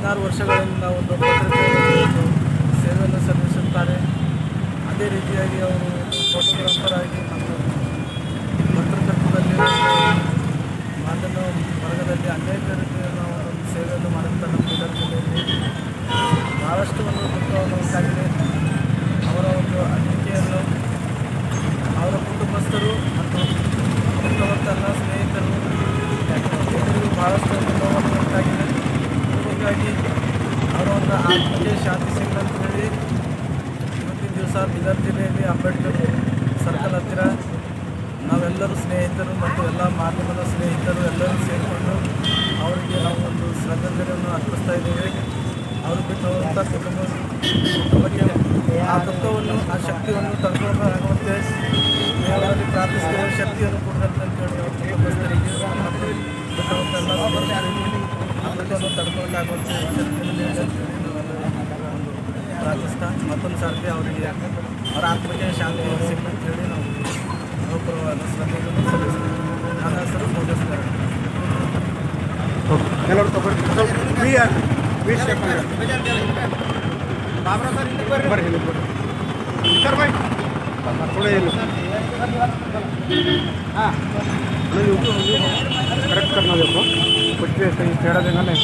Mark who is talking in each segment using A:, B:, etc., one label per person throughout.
A: 16 ವರ್ಷಗಳಿಂದ ಒಂದು ಪತ್ರಿಕೆಯಲ್ಲಿ ಸೇವೆಯನ್ನು ಸಲ್ಲಿಸುತ್ತಾರೆ. ಅದೇ ರೀತಿಯಾಗಿ ಅವರು ಫೋಟೋಗ್ರಾಫರ್ ಆಗಿ ನಮ್ಮ ಪತ್ರಕರ್ತದಲ್ಲಿ ಮಾಧ್ಯಮ ವರ್ಗದಲ್ಲಿ ಅನೇಕ ರೀತಿಯ ಒಂದು ಸೇವೆಯನ್ನು ಮಾಡುತ್ತಾರೆ. ನಮ್ಮ ಬೀದರ್ ಜಿಲ್ಲೆಯಲ್ಲಿ ಭಾಳಷ್ಟು ಒಂದು ದುಃಖವನ್ನು ಉಂಟಾಗಿದೆ. ಅವರ ಒಂದು ಅನಿಸಿಕೆಯನ್ನು ಅವರ ಕುಟುಂಬಸ್ಥರು ಮತ್ತು ಎಲ್ಲ ಸ್ನೇಹಿತರು ಎಲ್ಲರಿಗೂ ಭಾಳಷ್ಟು ನೋವನ್ನು ಉಂಟಾಗಿದೆ. ಹೀಗಾಗಿ ಅವರ ಒಂದು ಆತ್ಮಕ್ಕೆ ಶಾಂತಿ ಸಿಗಲಿ ಅಂತ ಹೇಳಿ ಇವತ್ತಿನ ದಿವಸ ಬೀದರ್ ಜಿಲ್ಲೆಯಲ್ಲಿ ಅಂಬೇಡ್ಕರ್ ಸರ್ಕಲ್ ಹತ್ತಿರ ನಾವೆಲ್ಲರೂ ಸ್ನೇಹಿತರು ಮತ್ತು ಎಲ್ಲ ಮಾಧ್ಯಮದ ಸ್ನೇಹಿತರು ಎಲ್ಲರೂ ಸೇರಿಕೊಂಡು ಅವರಿಗೆ ನಾವು ಒಂದು ಶ್ರದ್ಧಾಂಜಲಿಯನ್ನು ಅರ್ಪಿಸ್ತಾ ಇದ್ದೇವೆ. ಅವರು ಬಿಟ್ಟಂಥ ಕುಟುಂಬಕ್ಕೆ ಆ ದುಃಖವನ್ನು ಆ ಶಕ್ತಿಯನ್ನು ತಡ್ಕೊಳ್ಳೋದಾಗುವಂತೆ ದೇವರಲ್ಲಿ ಪ್ರಾರ್ಥಿಸ್ತೇವೆ. ಶಕ್ತಿಯನ್ನು ಕೊಡದಂತೆ ಅಂತ ಹೇಳಿ ಅವ್ರ ಕುಟುಂಬಸ್ಥರಿಗೆ ಮತ್ತು ಬಿಟ್ಟಂಥ ಎಲ್ಲ ಸಹೋದರರಿಗೆ ಆ ದುಃಖವನ್ನು ತಡ್ಕೊಳ್ಳೋದಾಗುವಂತೆ ಪ್ರಾರ್ಥಿಸ್ತಾ ಮತ್ತೊಂದು ಸರ್ತಿ ಅವರಿಗೆ ಅವರ ಆತ್ಮಕ್ಕೆ ಶಾಂತಿ ಸಿಗಲಿ ಅಂತ ಹೇಳಿ ನಾವು ಗೌರವವಾದ ಶ್ರದ್ಧೆಯನ್ನು ಸಲ್ಲಿಸ್ತೇವೆ. ನನ್ನ ಹೆಸರು ಮೋದಸ್ಕರ.
B: ಎಲ್ಲರೂ ತಗೊಳ್ಳಿ सर भाई थोड़ा ये हाँ करेक्ट करना देखो कुछ भी ऐसा टेढ़ा देना नहीं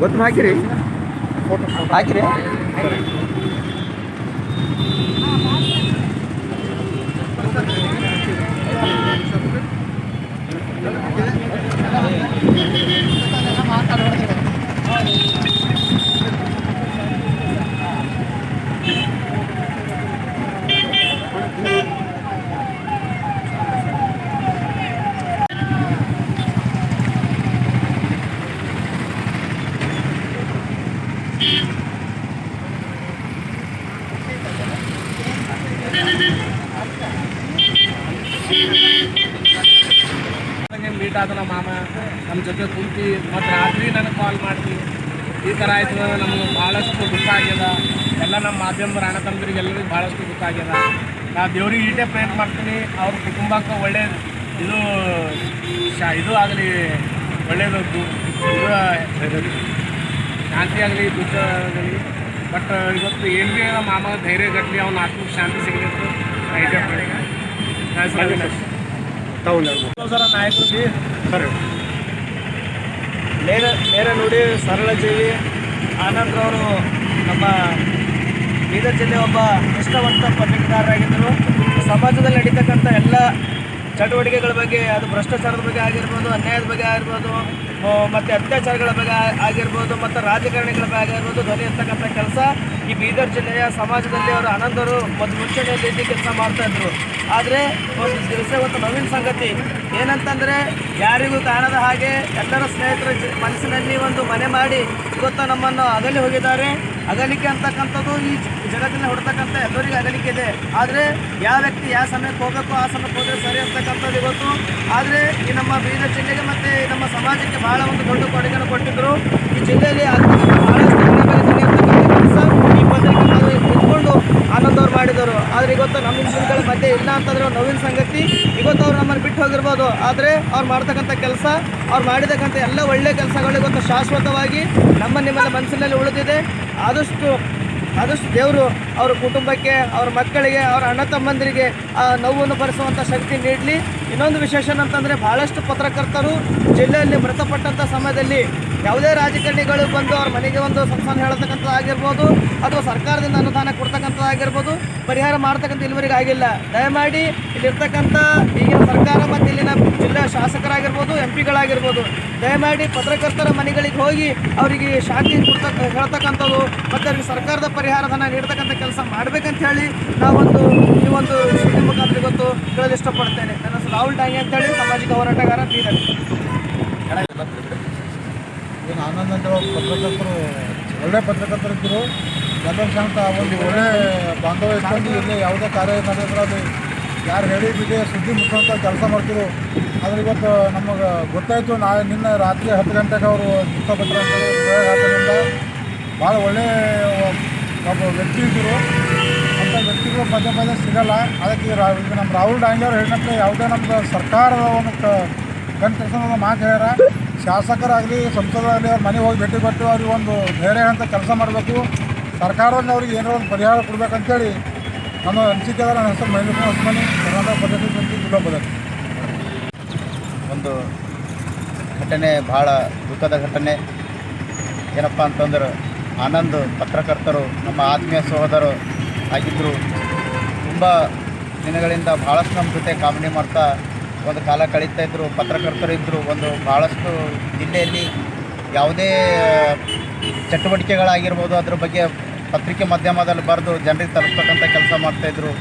B: ಗೊತ್ತು ಹಾಕಿರಿ ಫೋಟೋ ಹಾಕಿರಿ
A: ಮೀಟ್ ಆದ ನಮ್ಮ ಮಾಮ ನಮ್ಮ ಜೊತೆ ಕುಂತು ಮತ್ತು ರಾತ್ರಿ ನನಗೆ ಕಾಲ್ ಮಾಡಿ ಈ ಥರ ಆಯ್ತು ನಮಗೆ ಭಾಳಷ್ಟು ದುಃಖ ಆಗ್ಯದ. ಎಲ್ಲ ನಮ್ಮ ಮಾಧ್ಯಮದ ಅಣ್ಣ ತಮ್ಮದ್ರಿಗೆ ಎಲ್ಲರಿಗೂ ಭಾಳಷ್ಟು ದುಃಖ ಆಗ್ಯದ. ನಾ ದೇವ್ರಿಗೆ ಈಟೇ ಪ್ರಯತ್ನ ಮಾಡ್ತೀನಿ ಅವ್ರ ಕುಟುಂಬಕ್ಕೆ ಒಳ್ಳೆ ಇದು ಆಗಲಿ, ಒಳ್ಳೆಯದು ಶಾಂತಿ ಆಗಲಿ, ದುಃಖ ಆಗಲಿ. ಬಟ್ ಇವತ್ತು ಏನು ಭೀ ನಮ್ಮ ಮಾಮ ಧೈರ್ಯ ಗಟ್ಟಲಿ, ಅವ್ನ ಆತ್ಮಕ್ಕೆ ಶಾಂತಿ ಸಿಗಲಿ ಅಂತ ನಾ ಈಟೇ ಪ್ರಯತ್ನ ಸರ ನಾಯಕರು ಬಿ ಸರ್ ನೇರ ನುಡಿ ಸರಳ ಜೀವಿ. ಆನಂತರ ಅವರು ನಮ್ಮ ಬೀದರ್ ಜಿಲ್ಲೆ ಒಬ್ಬ ನಿಷ್ಠಾವಂತ ಪತ್ರಿಕೆಗಾರರಾಗಿದ್ದರು. ಸಮಾಜದಲ್ಲಿ ನಡೀತಕ್ಕಂಥ ಎಲ್ಲ ಚಟುವಟಿಕೆಗಳ ಬಗ್ಗೆ, ಅದು ಭ್ರಷ್ಟಾಚಾರದ ಬಗ್ಗೆ ಆಗಿರ್ಬೋದು, ಅನ್ಯಾಯದ ಬಗ್ಗೆ ಆಗಿರ್ಬೋದು, ಮತ್ತು ಅತ್ಯಾಚಾರಗಳ ಬಗ್ಗೆ ಆಗಿರ್ಬೋದು, ಮತ್ತು ರಾಜಕಾರಣಿಗಳ ಬಗ್ಗೆ ಆಗಿರ್ಬೋದು ಧ್ವನಿ ಎತ್ತಕ್ಕಂಥ ಕೆಲಸ ಈ ಬೀದರ್ ಜಿಲ್ಲೆಯ ಸಮಾಜದಲ್ಲಿ ಅವರು ಆನಂದರು ಮುಂಚೂಣಿಯಲ್ಲಿ ಇದ್ದು ಕೆಲಸ ಮಾಡ್ತಾಯಿದ್ರು. ಆದರೆ ಒಂದು ದಿವಸ ಇವತ್ತು ನವೀನ ಸಂಗತಿ ಏನಂತಂದರೆ, ಯಾರಿಗೂ ಕಾಣದ ಹಾಗೆ ಎಲ್ಲರ ಸ್ನೇಹಿತರ ಮನಸ್ಸಿನಲ್ಲಿ ಒಂದು ಮನೆ ಮಾಡಿ ಇವತ್ತು ನಮ್ಮನ್ನು ಅಗಲಿ ಹೋಗಿದ್ದಾರೆ. ಅಗಲಿಕೆ ಅಂತಕ್ಕಂಥದ್ದು ಈ ಜಗತ್ತಿನಲ್ಲಿ ಹೊಡ್ತಕ್ಕಂಥ ಎಲ್ಲರಿಗೂ ಅಗಲಿಕೆ ಇದೆ. ಆದರೆ ಯಾವ ವ್ಯಕ್ತಿ ಯಾವ ಸಮಯಕ್ಕೆ ಹೋಗಬೇಕು ಆ ಸಮಯಕ್ಕೆ ಹೋದರೆ ಸರಿ ಅಂತಕ್ಕಂಥದ್ದು ಇವತ್ತು. ಆದರೆ ಈ ನಮ್ಮ ಬೀದರ್ ಜಿಲ್ಲೆಗೆ ಮತ್ತು ನಮ್ಮ ಸಮಾಜಕ್ಕೆ ಬಹಳ ಒಂದು ದೊಡ್ಡ ಕೊಡುಗೆಯನ್ನು ಕೊಟ್ಟಿದ್ದರು. ಈ ಜಿಲ್ಲೆಯಲ್ಲಿ ಬಹಳಷ್ಟು ಕೆಲಸ ಈ ಪತ್ರಿಕೆ ಇಟ್ಕೊಂಡು ಆನಂದ್ ಅವ್ರು ಮಾಡಿದರು. ಆದರೆ ಇವತ್ತು ನಮ್ಮ ಇಂಜಿನ್ಗಳ ಮಧ್ಯೆ ಇಲ್ಲ ಅಂತಂದರೆ ನವೀನ ಸಂಗತಿ. ಇವತ್ತು ಅವ್ರು ನಮ್ಮನ್ನು ಬಿಟ್ಟು ಹೋಗಿರ್ಬೋದು, ಆದರೆ ಅವ್ರು ಮಾಡ್ತಕ್ಕಂಥ ಕೆಲಸ, ಅವ್ರು ಮಾಡಿರ್ತಕ್ಕಂಥ ಎಲ್ಲ ಒಳ್ಳೆಯ ಕೆಲಸಗಳು ಇವತ್ತು ಶಾಶ್ವತವಾಗಿ ನಿಮ್ಮೆಲ್ಲ ಮನಸ್ಸಿನಲ್ಲಿ ಉಳಿದಿದೆ. ಆದಷ್ಟು ದೇವರು ಅವರ ಕುಟುಂಬಕ್ಕೆ, ಅವರ ಮಕ್ಕಳಿಗೆ, ಅವರ ಅಣ್ಣ ತಮ್ಮಂದಿರಿಗೆ ಆ ನೋವನ್ನು ಭರಿಸುವಂಥ ಶಕ್ತಿ ನೀಡಲಿ. ಇನ್ನೊಂದು ವಿಶೇಷ ಅಂತಂದರೆ, ಭಾಳಷ್ಟು ಪತ್ರಕರ್ತರು ಜಿಲ್ಲೆಯಲ್ಲಿ ಮೃತಪಟ್ಟಂಥ ಸಮಯದಲ್ಲಿ ಯಾವುದೇ ರಾಜಕಾರಣಿಗಳು ಬಂದು ಅವ್ರ ಮನೆಗೆ ಒಂದು ಸಂಸ್ಥಾನ ಹೇಳ್ತಕ್ಕಂಥದ್ದಾಗಿರ್ಬೋದು ಅಥವಾ ಸರ್ಕಾರದಿಂದ ಅನುದಾನ ಕೊಡ್ತಕ್ಕಂಥದ್ದಾಗಿರ್ಬೋದು, ಪರಿಹಾರ ಮಾಡ್ತಕ್ಕಂಥ ಇಲ್ಲಿವರೆಗೆ ಆಗಿಲ್ಲ. ದಯಮಾಡಿ ಇಲ್ಲಿರ್ತಕ್ಕಂಥ ಈಗಿನ ಸರ್ಕಾರ ಮತ್ತು ಇಲ್ಲಿನ ಜಿಲ್ಲಾ ಶಾಸಕರಾಗಿರ್ಬೋದು, MP ಗಳಾಗಿರ್ಬೋದು, ದಯಮಾಡಿ ಪತ್ರಕರ್ತರ ಮನೆಗಳಿಗೆ ಹೋಗಿ ಅವರಿಗೆ ಶಾಂತಿ ಹೇಳ್ತಕ್ಕಂಥದ್ದು ಮತ್ತು ಅವ್ರಿಗೆ ಸರ್ಕಾರದ ಪರಿಹಾರಧನ ನೀಡ್ತಕ್ಕಂಥ ಕೆಲಸ ಮಾಡಬೇಕಂತ ಹೇಳಿ ನಾವೊಂದು ಈ ಒಂದು ಸುದ್ದಿ ಮುಖಾಂತರ ಇವತ್ತು ಹೇಳಲು ಇಷ್ಟಪಡ್ತೇನೆ. ನನ್ನ ಹೆಸರು ರಾಹುಲ್ ಡಾಂಗೆ ಅಂತೇಳಿ, ಸಾಮಾಜಿಕ ಹೋರಾಟಗಾರ, ಬೀದರ್.
B: ಏನು ಆನಂದ್ ಅಂತ ಪತ್ರಕರ್ತರು ಒಳ್ಳೆಯ ಪತ್ರಕರ್ತರಿದ್ದರು. ಜನರ ಶಾಂತ ಒಂದು ಒಳ್ಳೆ ಬಾಂಧವ್ಯ ಇಟ್ಕೊಂಡು ಇಲ್ಲಿ ಯಾವುದೇ ಕಾರ್ಯ ನಡೆದ್ರೆ ಅದು ಯಾರು ಹೇಳಿದ್ದಿದೆ ಸುದ್ದಿ ಮುಖಾಂತರ ಕೆಲಸ ಮಾಡ್ತಿದ್ರು. ಆದರೆ ಇವತ್ತು ನಮಗೆ ಗೊತ್ತಾಯಿತು, ನಿನ್ನೆ ರಾತ್ರಿ 10 ಗಂಟೆಗೆ ಅವರು ಮೃತಪಟ್ಟರು ಅಂತೇಳಿ. ಭಾಳ ಒಳ್ಳೆಯ ಒಬ್ಬ ವ್ಯಕ್ತಿ ಇದ್ದರು. ಅಂಥ ವ್ಯಕ್ತಿಗಳು ಪದೇ ಸಿಗಲ್ಲ. ಅದಕ್ಕೆ ಈಗ ನಮ್ಮ ರಾಹುಲ್ ಡಾಂಗೆ ಅವ್ರು ಹೇಳಿದಂತೆ ಯಾವುದೇ ನಮ್ಮದು ಸರ್ಕಾರದ ಒಂದು ಕನ್ಸರ್ಸನ ಮಾತು ಹೇಳ್ಯಾರ. ಶಾಸಕರಾಗಲಿ ಸಂಸದರಾಗಲಿ ಅವ್ರ ಮನೆಗೆ ಹೋಗಿ ಭೇಟಿ ಕೊಟ್ಟು ಅವ್ರಿಗೆ ಒಂದು ಧೈರ್ಯ ಅಂತ ಕೆಲಸ ಮಾಡಬೇಕು. ಸರ್ಕಾರದಿಂದ ಅವ್ರಿಗೆ ಏನೋ ಒಂದು ಪರಿಹಾರ ಕೊಡಬೇಕಂತೇಳಿ ನಮ್ಮ ಅನಿಸಿಕೆ. ನನ್ನ ಹೆಸರು ಮಹೇಂದ್ರ ಹೊಸಮನಿ, ಕರ್ನಾಟಕ ಪದ್ಧತಿ ಸಮಿತಿ ಜಿಲ್ಲಾ ಪದ್ಧತಿ.
C: ಒಂದು ಘಟನೆ, ಭಾಳ ದುಃಖದ ಘಟನೆ. ಏನಪ್ಪ ಅಂತಂದ್ರೆ, ಆನಂದ್ ಪತ್ರಕರ್ತರು ನಮ್ಮ ಆತ್ಮೀಯ ಸಹೋದರು ಆಗಿದ್ದರು. ತುಂಬ ದಿನಗಳಿಂದ ಭಾಳಷ್ಟು ನಮ್ಮ ಜೊತೆ ಕಾಮಿಡಿ ಮಾಡ್ತಾ ಒಂದು ಕಾಲ ಕಳೀತಾ ಇದ್ದರು. ಪತ್ರಕರ್ತರು ಇದ್ದರು. ಒಂದು ಭಾಳಷ್ಟು ಜಿಲ್ಲೆಯಲ್ಲಿ ಯಾವುದೇ ಚಟುವಟಿಕೆಗಳಾಗಿರ್ಬೋದು ಅದ್ರ ಬಗ್ಗೆ ಪತ್ರಿಕೆ ಮಾಧ್ಯಮದಲ್ಲಿ ಬರೆದು ಜನರಿಗೆ ತಲುಪ್ತಕ್ಕಂಥ ಕೆಲಸ ಮಾಡ್ತಾಯಿದ್ರು.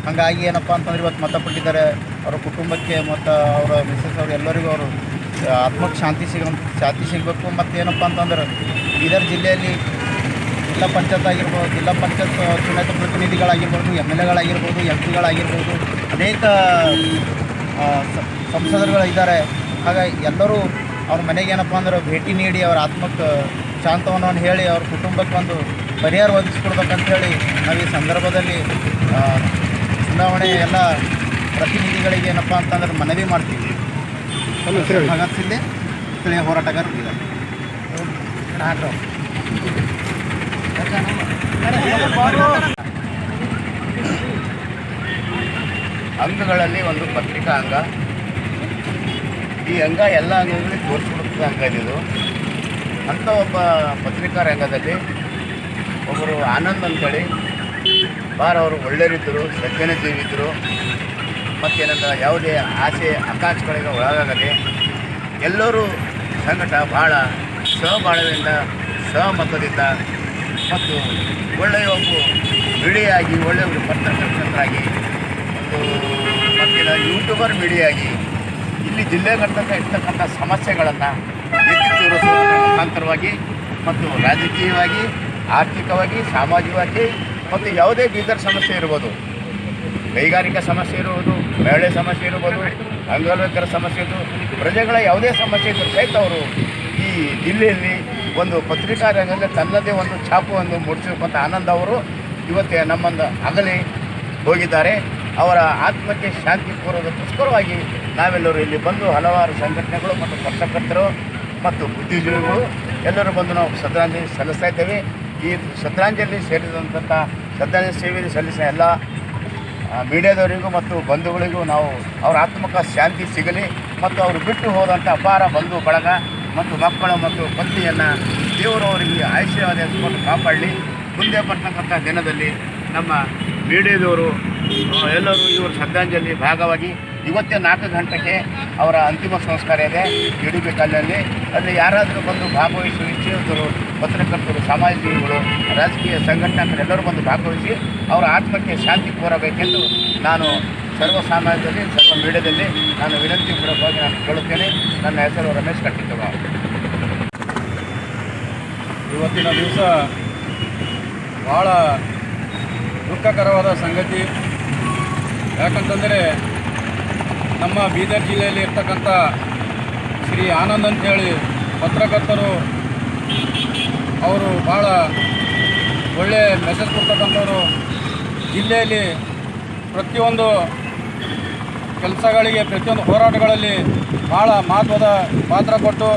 C: ಹಾಗಾಗಿ ಏನಪ್ಪ ಅಂತಂದ್ರೆ ಇವತ್ತು ಮೃತಪಟ್ಟಿದ್ದಾರೆ. ಅವರ ಕುಟುಂಬಕ್ಕೆ ಮತ್ತು ಅವರ ಮಿಸ್ಸಸ್ ಅವರು ಎಲ್ಲರಿಗೂ ಅವರು ಆತ್ಮಕ್ಕೆ ಶಾಂತಿ ಸಿಗಬೇಕು. ಮತ್ತು ಏನಪ್ಪ ಅಂತಂದ್ರೆ, ಬೀದರ್ ಜಿಲ್ಲೆಯಲ್ಲಿ ಜಿಲ್ಲಾ ಪಂಚಾಯತ್ ಆಗಿರ್ಬೋದು, ಜಿಲ್ಲಾ ಪಂಚಾಯತ್ ಚುನಾಯಿತ ಪ್ರತಿನಿಧಿಗಳಾಗಿರ್ಬೋದು, MLAಗಳಾಗಿರ್ಬೋದು, MP ಗಳಾಗಿರ್ಬೋದು, ಅನೇಕ ಸಂಸದರುಗಳಿದ್ದಾರೆ. ಹಾಗಾಗಿ ಎಲ್ಲರೂ ಅವ್ರ ಮನೆಗೆ ಏನಪ್ಪ ಅಂದ್ರೆ ಭೇಟಿ ನೀಡಿ ಅವರ ಆತ್ಮಕ್ಕೆ ಶಾಂತವನವನ್ನು ಹೇಳಿ ಅವ್ರ ಕುಟುಂಬಕ್ಕೆ ಒಂದು ಪರಿಹಾರ ಒದಗಿಸ್ಕೊಡ್ಬೇಕಂತೇಳಿ ನಾವು ಈ ಸಂದರ್ಭದಲ್ಲಿ ಚುನಾವಣೆ ಎಲ್ಲ ಪ್ರತಿನಿಧಿಗಳಿಗೆ ಏನಪ್ಪ ಅಂತಂದ್ರೆ ಮನವಿ ಮಾಡ್ತೀವಿ. ಭಗತ್ ಸಿಂಗ್ ಸ್ಥಳೀಯ ಹೋರಾಟಗಾರರು ಇದ್ದಾರೆ.
D: ಅಂಗಗಳಲ್ಲಿ ಒಂದು ಪತ್ರಿಕಾ ಅಂಗ. ಈ ಅಂಗ ಎಲ್ಲ ಅಂಗಗಳಿಗೆ ತೋರಿಸ್ಕೊಡುತ್ತದೆ ಅಂಗ ಇದು. ಅಂಥ ಒಬ್ಬ ಪತ್ರಿಕಾ ರಂಗದಲ್ಲಿ ಒಬ್ಬರು ಆನಂದ್ ಅಂತೇಳಿ ಭಾಳ ಅವರು ಒಳ್ಳೆಯರಿದ್ದರು, ಸಜ್ಜನ ಜೀವಿದ್ದರು. ಮತ್ತೇನಂದ್ರೆ ಯಾವುದೇ ಆಸೆ ಆಕಾಂಕ್ಷೆಗಳಿಗೆ ಒಳಗಾಗದೆ ಎಲ್ಲರೂ ಸಂಘಟ ಭಾಳ ಸಹಬಾಳ್ವೆಯಿಂದ, ಸಹಮತದಿಂದ ಮತ್ತು ಒಳ್ಳೆಯ ಒಬ್ಬ ಮೀಡಿಯಾಗಿ, ಒಳ್ಳೆಯ ಒಂದು ಪತ್ರಕರ್ತರಾಗಿ, ಒಂದು ಮತ್ತಿನ ಯೂಟ್ಯೂಬರ್ ಮೀಡಿಯಾಗಿ ಇಲ್ಲಿ ಜಿಲ್ಲೆಗಟ್ಟಕ್ಕೆ ಇರ್ತಕ್ಕಂಥ ಸಮಸ್ಯೆಗಳನ್ನು ಎತ್ತಿ ತೋರಿಸುವುದರ ಮುಖಾಂತರವಾಗಿ ಮತ್ತು ರಾಜಕೀಯವಾಗಿ, ಆರ್ಥಿಕವಾಗಿ, ಸಾಮಾಜಿಕವಾಗಿ ಮತ್ತು ಯಾವುದೇ ಬೀದರ್ ಸಮಸ್ಯೆ ಇರ್ಬೋದು, ಕೈಗಾರಿಕಾ ಸಮಸ್ಯೆ ಇರುವುದು, ಮಹಿಳೆ ಸಮಸ್ಯೆ ಇರ್ಬೋದು, ಅಂಗವಿಕಲರ ಸಮಸ್ಯೆ ಇದ್ದು, ಪ್ರಜೆಗಳ ಯಾವುದೇ ಸಮಸ್ಯೆ ಇದ್ದರೂ ಸಹಿತ ಅವರು ಈ ಜಿಲ್ಲೆಯಲ್ಲಿ ಒಂದು ಪತ್ರಿಕಾ ರಂಗದಲ್ಲಿ ತನ್ನದೇ ಒಂದು ಛಾಪುವನ್ನು ಮೂಡಿಸಿರುವಂಥ ಆನಂದ್ ಅವರು ಇವತ್ತೇ ನಮ್ಮನ್ನು ಅಗಲಿ ಹೋಗಿದ್ದಾರೆ. ಅವರ ಆತ್ಮಕ್ಕೆ ಶಾಂತಿ ಕೋರೋದಕ್ಕೋಸ್ಕರವಾಗಿ ನಾವೆಲ್ಲರೂ ಇಲ್ಲಿ ಬಂದು ಹಲವಾರು ಸಂಘಟನೆಗಳು ಮತ್ತು ಪತ್ರಕರ್ತರು ಮತ್ತು ಬುದ್ಧಿಜೀವಿಗಳು ಎಲ್ಲರೂ ಬಂದು ನಾವು ಶ್ರದ್ಧಾಂಜಲಿ ಸಲ್ಲಿಸ್ತಾ ಇದ್ದೇವೆ. ಈ ಶ್ರದ್ಧಾಂಜಲಿ ಸೇರಿದಂಥ ಶ್ರದ್ಧಾಂಜಲಿ ಸೇವೆ ಸಲ್ಲಿಸಿದ ಎಲ್ಲ ಮೀಡಿಯಾದವರಿಗೂ ಮತ್ತು ಬಂಧುಗಳಿಗೂ ನಾವು ಅವರ ಆತ್ಮಕ್ಕೆ ಶಾಂತಿ ಸಿಗಲಿ ಮತ್ತು ಅವರು ಬಿಟ್ಟು ಹೋದಂಥ ಅಪಾರ ಬಂಧು ಬಳಗ ಮತ್ತು ಮಕ್ಕಳು ಮತ್ತು ಪತ್ನಿಯನ್ನು ದೇವರು ಅವರಿಗೆ ಆಯುಷ್ಯವಾದ ಕೊಟ್ಟು ಕಾಪಾಡಲಿ. ಮುಂದೆ ಬರ್ತಕ್ಕಂಥ ದಿನದಲ್ಲಿ ನಮ್ಮ ಮೀಡಿಯಾದವರು ಎಲ್ಲರೂ ಇವರು ಶ್ರದ್ಧಾಂಜಲಿ ಭಾಗವಾಗಿ ಇವತ್ತೇ 4 ಗಂಟೆಗೆ ಅವರ ಅಂತಿಮ ಸಂಸ್ಕಾರ ಇದೆ UDP ಕಾಲದಲ್ಲಿ. ಅಲ್ಲಿ ಯಾರಾದರೂ ಬಂದು ಭಾಗವಹಿಸುವ ಇಚ್ಛೆಯಿದ್ದರು, ಪತ್ರಕರ್ತರು, ಸಮಾಜಜೀವಿಗಳು, ರಾಜಕೀಯ ಸಂಘಟನೆಗಳು ಎಲ್ಲರೂ ಬಂದು ಭಾಗವಹಿಸಿ ಅವರ ಆತ್ಮಕ್ಕೆ ಶಾಂತಿ ಕೋರಬೇಕೆಂದು ನಾನು ಸರ್ವ ಸಮಾಜದಲ್ಲಿ, ಸರ್ವ ಮೀಡಿಯಾದಲ್ಲಿ ನಾನು ವಿನಂತಿ ಪೂರ್ವಕವಾಗಿ ನಾನು ಕೇಳುತ್ತೇನೆ. ನನ್ನ ಹೆಸರು ರಮೇಶ್ ಕಟ್ಟಿತವ.
E: ಇವತ್ತಿನ ದಿವಸ ಭಾಳ ದುಃಖಕರವಾದ ಸಂಗತಿ. ಯಾಕಂತಂದರೆ ನಮ್ಮ ಬೀದರ್ ಜಿಲ್ಲೆಯಲ್ಲಿ ಇರ್ತಕ್ಕಂಥ ಶ್ರೀ ಆನಂದ್ ಅಂತೇಳಿ ಪತ್ರಕರ್ತರು, ಅವರು ಭಾಳ ಒಳ್ಳೆಯ ಮೆಸೇಜ್ ಕೊಡ್ತಕ್ಕಂಥವ್ರು. ಜಿಲ್ಲೆಯಲ್ಲಿ ಪ್ರತಿಯೊಂದು ಕೆಲಸಗಳಿಗೆ, ಪ್ರತಿಯೊಂದು ಹೋರಾಟಗಳಲ್ಲಿ ಭಾಳ ಮಹತ್ವದ ಪಾತ್ರ ಕೊಟ್ಟು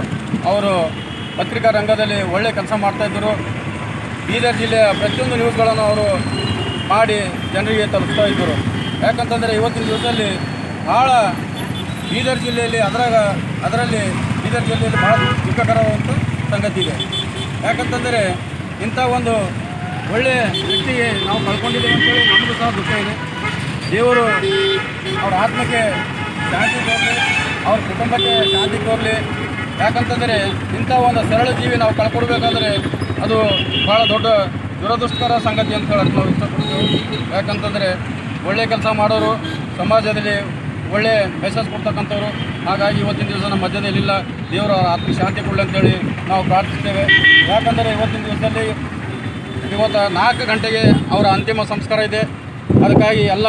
E: ಅವರು ಪತ್ರಿಕಾ ರಂಗದಲ್ಲಿ ಒಳ್ಳೆಯ ಕೆಲಸ ಮಾಡ್ತಾಯಿದ್ದರು. ಬೀದರ್ ಜಿಲ್ಲೆಯ ಪ್ರತಿಯೊಂದು ನ್ಯೂಸ್ಗಳನ್ನು ಅವರು ಮಾಡಿ ಜನರಿಗೆ ತಲುಪ್ತಾ ಇದ್ದರು. ಯಾಕಂತಂದರೆ ಇವತ್ತಿನ ದಿವಸದಲ್ಲಿ ಭಾಳ ಬೀದರ್ ಜಿಲ್ಲೆಯಲ್ಲಿ ಅದರಲ್ಲಿ ಬೀದರ್ ಜಿಲ್ಲೆಯಲ್ಲಿ ಭಾಳ ದುಃಖಕರವಾದಂಥ ಸಂಗತಿ ಇದೆ. ಯಾಕಂತಂದರೆ ಇಂಥ ಒಂದು ಒಳ್ಳೆಯ ವ್ಯಕ್ತಿಗೆ ನಾವು ಕಳ್ಕೊಂಡಿದ್ದೇವೆ ಅಂತೇಳಿ ನಮಗೂ ಸಹ ದುಃಖ ಇದೆ. ದೇವರು ಅವ್ರ ಆತ್ಮಕ್ಕೆ ಶಾಂತಿ ತೋರಲಿ, ಅವ್ರ ಕುಟುಂಬಕ್ಕೆ ಶಾಂತಿ ತೋರಲಿ. ಯಾಕಂತಂದರೆ ಇಂಥ ಒಂದು ಸರಳ ಜೀವಿ ನಾವು ಕಳ್ಕೊಡ್ಬೇಕಾದ್ರೆ ಅದು ಭಾಳ ದೊಡ್ಡ ದುರದೃಷ್ಟಕರ ಸಂಗತಿ ಅಂತ ಹೇಳಕ್ಕೆ ನಾವು ಇಷ್ಟಪಡ್ತೇವೆ. ಯಾಕಂತಂದರೆ ಒಳ್ಳೆಯ ಕೆಲಸ ಮಾಡೋರು, ಸಮಾಜದಲ್ಲಿ ಒಳ್ಳೆಯ ಮೆಸೇಜ್ ಕೊಡ್ತಕ್ಕಂಥವ್ರು. ಹಾಗಾಗಿ ಇವತ್ತಿನ ದಿವಸ ನಮ್ಮ ಮಧ್ಯದಲ್ಲಿಲ್ಲ. ದೇವರು ಅವರ ಆತ್ಮ ಶಾಂತಿ ಕೊಡಲಿ ಅಂತೇಳಿ ನಾವು ಪ್ರಾರ್ಥಿಸ್ತೇವೆ. ಯಾಕಂದರೆ ಇವತ್ತಿನ ದಿವಸದಲ್ಲಿ ಇವತ್ತು 4 ಗಂಟೆಗೆ ಅವರ ಅಂತಿಮ ಸಂಸ್ಕಾರ ಇದೆ. ಅದಕ್ಕಾಗಿ ಎಲ್ಲ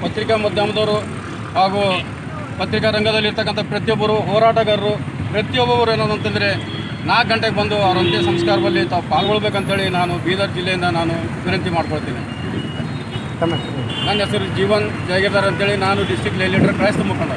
E: ಪತ್ರಿಕಾ ಮಾಧ್ಯಮದವರು ಹಾಗೂ ಪತ್ರಿಕಾ ರಂಗದಲ್ಲಿರ್ತಕ್ಕಂಥ ಪ್ರತಿಯೊಬ್ಬರು ಹೋರಾಟಗಾರರು, ಪ್ರತಿಯೊಬ್ಬರು ಏನಂತಂದರೆ 4 ಗಂಟೆಗೆ ಬಂದು ಅವರ ಅಂತ್ಯ ಸಂಸ್ಕಾರದಲ್ಲಿ ತಾವು ಪಾಲ್ಗೊಳ್ಬೇಕಂತೇಳಿ ನಾನು ಬೀದರ್ ಜಿಲ್ಲೆಯಿಂದ ನಾನು ವಿನಂತಿ ಮಾಡ್ಕೊಳ್ತೀನಿ. ನನ್ನ ಹೆಸರು ಜೀವನ್ ಜಯಗಿರ್ದಾರ್ ಅಂತೇಳಿ, ನಾನು ಡಿಸ್ಟ್ರಿಕ್ಟ್ ಲೀಡರ್ ಕ್ರೈಸ್ತ ಮುಖಂಡ.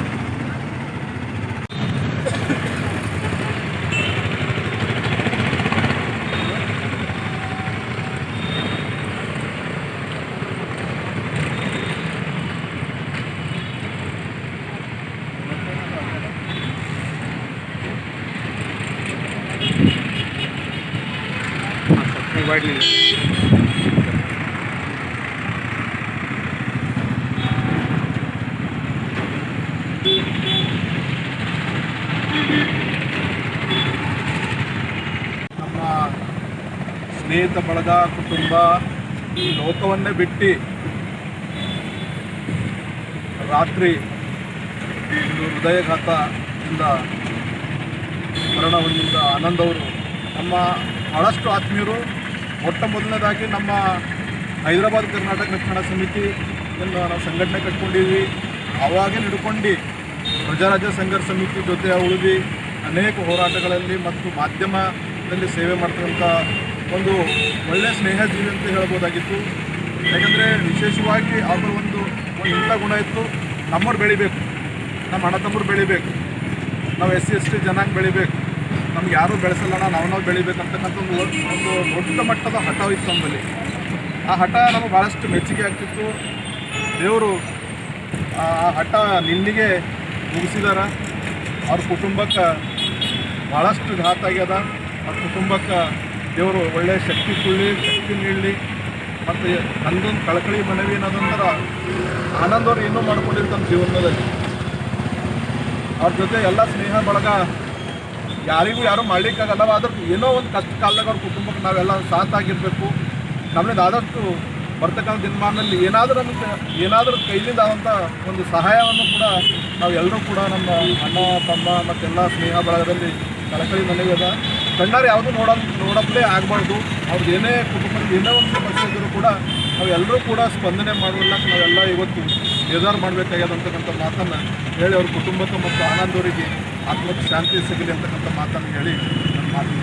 B: ನಮ್ಮ ಸ್ನೇಹಿತ ಬಳಗ, ಕುಟುಂಬ ಈ ಲೋಕವನ್ನೇ ಬಿಟ್ಟು ರಾತ್ರಿ ಒಂದು ಹೃದಯಘಾತದಿಂದ ಮರಣ ಹೊಂದಿದ ಆನಂದ್ ಅವರು ನಮ್ಮ ಭಾಳಷ್ಟು ಆತ್ಮೀಯರು. ಮೊಟ್ಟ ಮೊದಲನೇದಾಗಿ ನಮ್ಮ ಹೈದರಾಬಾದ್ ಕರ್ನಾಟಕ ರಕ್ಷಣಾ ಸಮಿತಿ ನಾವು ಸಂಘಟನೆ ಕಟ್ಕೊಂಡಿದ್ವಿ. ಅವಾಗೇ ಹಿಡ್ಕೊಂಡು ಪ್ರಜಾರಾಜ್ಯ ಸಂಘರ್ಷ ಸಮಿತಿ ಜೊತೆ ಉಳಿದು ಅನೇಕ ಹೋರಾಟಗಳಲ್ಲಿ ಮತ್ತು ಮಾಧ್ಯಮದಲ್ಲಿ ಸೇವೆ ಮಾಡ್ತಕ್ಕಂಥ ಒಂದು ಒಳ್ಳೆಯ ಸ್ನೇಹಜೀವಿ ಅಂತ ಹೇಳ್ಬೋದಾಗಿತ್ತು. ಯಾಕಂದರೆ ವಿಶೇಷವಾಗಿ ಅವರ ಒಂದು ಇಂಥ ಗುಣ ಇತ್ತು, ನಮ್ಮವ್ರು ಬೆಳಿಬೇಕು, ನಮ್ಮ ಅಣ್ಣ ತಮ್ಮರು ಬೆಳಿಬೇಕು, ನಾವು SC/ST ಜನಾಂಗ ಬೆಳಿಬೇಕು, ನಮ್ಗೆ ಯಾರೂ ಬೆಳೆಸಲ್ಲ, ನಾವು ಬೆಳಿಬೇಕಂತಕ್ಕಂಥ ಒಂದು ದೊಡ್ಡ ಮಟ್ಟದ ಹಠ ಇತ್ತು ನಮ್ಮಲ್ಲಿ. ಆ ಹಠ ನಮಗೆ ಭಾಳಷ್ಟು ಮೆಚ್ಚುಗೆ ಆಗ್ತಿತ್ತು. ದೇವರು ಆ ಹಠ ನಿನ್ನಿಗೆ ಮುಗಿಸಿದಾರ. ಅವ್ರ ಕುಟುಂಬಕ್ಕೆ ಭಾಳಷ್ಟು ಘಾತ ಆಗ್ಯದ. ಅವ್ರ ಕುಟುಂಬಕ್ಕೆ ದೇವರು ಒಳ್ಳೆಯ ಶಕ್ತಿ ನೀಡಲಿ. ಮತ್ತು ನನ್ನದೊಂದು ಕಳಕಳಿ ಮನವಿ ಏನದಂದ್ರೆ, ಆನಂದ್ ಅವ್ರು ಏನೂ ಮಾಡ್ಕೊಂಡಿರ್ತಾನೆ ಜೀವನದಲ್ಲಿ. ಅವ್ರ ಜೊತೆ ಎಲ್ಲ ಸ್ನೇಹ ಬಳಗ ಯಾರಿಗೂ ಯಾರೂ ಮಾಡಲಿಕ್ಕಾಗಲ್ಲ. ಆದ್ರೆ ಏನೋ ಒಂದು ಕಷ್ಟ ಕಾಲದಾಗ ಅವ್ರ ಕುಟುಂಬಕ್ಕೆ ನಾವೆಲ್ಲ ಸಾಥ್ ಆಗಿರಬೇಕು. ನಮ್ಮಿಂದ ಆದಷ್ಟು ಬರ್ತಕ್ಕಂಥ ದಿನಮಾನದಲ್ಲಿ ಏನಾದರೂ ಕೈಲಿಂದ ಆದಂಥ ಒಂದು ಸಹಾಯವನ್ನು ಕೂಡ ನಾವೆಲ್ಲರೂ ಕೂಡ ನಮ್ಮ ಅಣ್ಣ ತಮ್ಮ ಮತ್ತೆಲ್ಲ ಸ್ನೇಹ ಬಳಗದಲ್ಲಿ ಕಳಕಳಿ ಮನವಿ ಅದ. ಕಣ್ಣಾರು ಯಾವುದೂ ನೋಡಪ್ಲೇ ಆಗಬಾರ್ದು. ಅವ್ರದ್ದು ಏನೇ ಕುಟುಂಬದಲ್ಲಿ ಏನೇ ಒಂದು ಸಮಸ್ಯೆ ಇದ್ದರೂ ಕೂಡ ನಾವೆಲ್ಲರೂ ಕೂಡ ಸ್ಪಂದನೆ ಮಾಡೋಲ್ಲ. ನಾವೆಲ್ಲ ಇವತ್ತು ನಿರ್ಧಾರ ಮಾಡಬೇಕಾಗ್ಯದ ಅಂತಕ್ಕಂಥ ಮಾತನ್ನು ಹೇಳಿ ಅವ್ರ ಕುಟುಂಬಕ್ಕೆ ಮತ್ತು ಆನಂದ್ ಅವರಿಗೆ ಆತ್ಮಕ್ಕೆ ಶಾಂತಿ ಸಿಗಲಿ ಅಂತಕ್ಕಂಥ ಮಾತನ್ನು ಹೇಳಿ ನನ್ನ ಮಾತು.